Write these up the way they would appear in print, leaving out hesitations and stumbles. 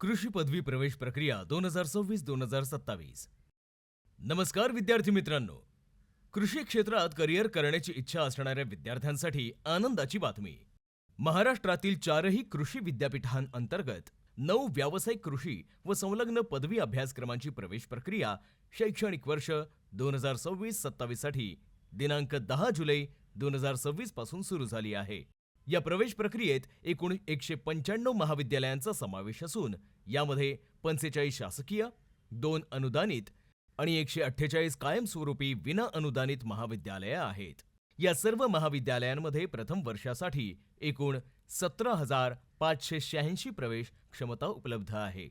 कृषी पदवी प्रवेश प्रक्रिया 2026-2027. नमस्कार विद्यार्थी मित्रांनो. कृषी क्षेत्रात करिअर करण्याची इच्छा असणाऱ्या विद्यार्थ्यांसाठी आनंदाची बातमी. महाराष्ट्रातील 4ही कृषी विद्यापीठांअंतर्गत 9 व्यावसायिक कृषी व संलग्न पदवी अभ्यासक्रमांची प्रवेश प्रक्रिया शैक्षणिक वर्ष 2026-27 साठी दिनांक 10 जुलै 2026 पासून सुरू झाली आहे. या प्रवेश प्रक्रियेत एकूण 195 महाविद्यालयांचा समावेश असून यामध्ये 45 शासकीय, 2 अनुदानित आणि 148 कायमस्वरूपी विना अनुदानित महाविद्यालये आहेत. या सर्व महाविद्यालयांमध्ये प्रथम वर्षासाठी एकूण 17,586 प्रवेश क्षमता उपलब्ध आहे.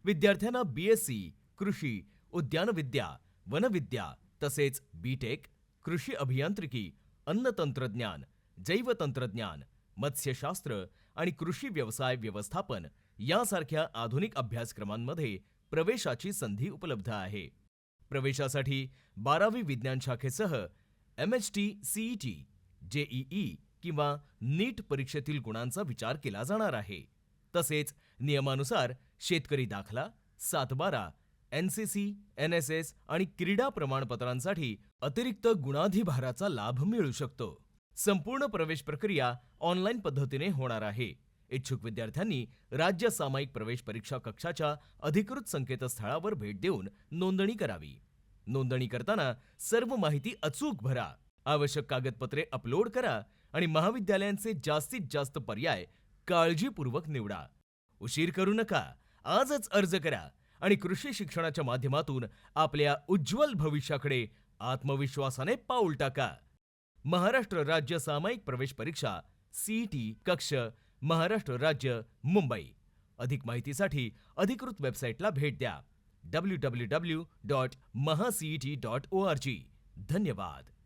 विद्यार्थ्यांना BSc, कृषी, उद्यानविद्या, वनविद्या तसेच B.Tech, कृषी अभियांत्रिकी, अन्न तंत्रज्ञान, जैवतंत्रज्ञान, मत्स्यशास्त्र आणि कृषी व्यवसाय व्यवस्थापन यासारख्या आधुनिक अभ्यासक्रमांमध्ये प्रवेशाची संधी उपलब्ध आहे. प्रवेशासाठी 12वी विज्ञान शाखेसह MHT, CET, JEE किंवा नीट परीक्षेतील गुणांचा विचार केला जाणार आहे. तसेच नियमानुसार शेतकरी दाखला, 7/12, NCC, NSS आणि क्रीडा प्रमाणपत्रांसाठी अतिरिक्त गुणाधिभाराचा लाभ मिळू शकतो. संपूर्ण प्रवेश प्रक्रिया ऑनलाईन पद्धतीने होणार आहे. इच्छुक विद्यार्थ्यांनी राज्य सामायिक प्रवेश परीक्षा कक्षाच्या अधिकृत संकेतस्थळावर भेट देऊन नोंदणी करावी. नोंदणी करताना सर्व माहिती अचूक भरा, आवश्यक कागदपत्रे अपलोड करा आणि महाविद्यालयांचे जास्तीत जास्त पर्याय काळजीपूर्वक निवडा. उशीर करू नका, आजच अर्ज करा आणि कृषी शिक्षणाच्या माध्यमातून आपल्या उज्ज्वल भविष्याकडे आत्मविश्वासाने पाऊल टाका. महाराष्ट्र राज्य सामायिक प्रवेश परीक्षा CET कक्ष, महाराष्ट्र राज्य, मुंबई. अधिक माहितीसाठी अधिकृत वेबसाईटला भेट द्या www.mahacet.org. धन्यवाद.